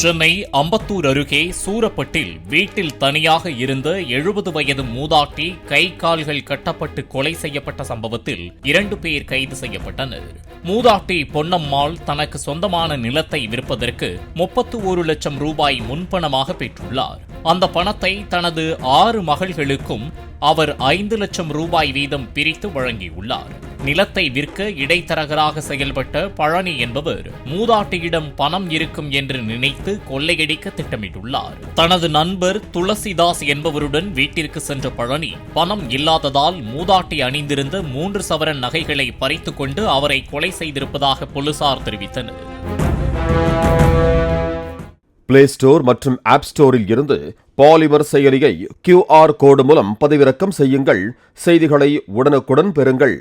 சென்னை அம்பத்தூர் அருகே சூரப்பட்டில் வீட்டில் தனியாக இருந்த 70 வயது மூதாட்டி கை கால்கள் கட்டப்பட்டு கொலை செய்யப்பட்ட சம்பவத்தில் 2 பேர் கைது செய்யப்பட்டனர். மூதாட்டி பொன்னம்மாள் தனக்கு சொந்தமான நிலத்தை விற்பதற்கு 31 லட்சம் ரூபாய் முன்பணமாக பெற்றுள்ளார். அந்த பணத்தை தனது 6 மகள்களுக்கும் அவர் 5 லட்சம் ரூபாய் வீதம் பிரித்து வழங்கியுள்ளார். நிலத்தை விற்க இடைத்தரகராக செயல்பட்ட பழனி என்பவர் மூதாட்டியிடம் பணம் இருக்கும் என்று நினைத்து கொள்ளையடிக்க திட்டமிட்டுள்ளார். தனது நண்பர் துளசிதாஸ் என்பவருடன் வீட்டிற்கு சென்ற பழனி பணம் இல்லாததால் மூதாட்டி அணிந்திருந்த 3 சவரன் நகைகளை பறித்துக் கொண்டு அவரை கொலை செய்திருப்பதாக போலீசார் தெரிவித்தனர். பிளே ஸ்டோர் மற்றும் ஆப் ஸ்டோரில் இருந்து பாலிமர் செயலியை QR கோடு மூலம் பதிவிறக்கம் செய்யுங்கள். செய்திகளை உடனுக்குடன் பெறுங்கள்.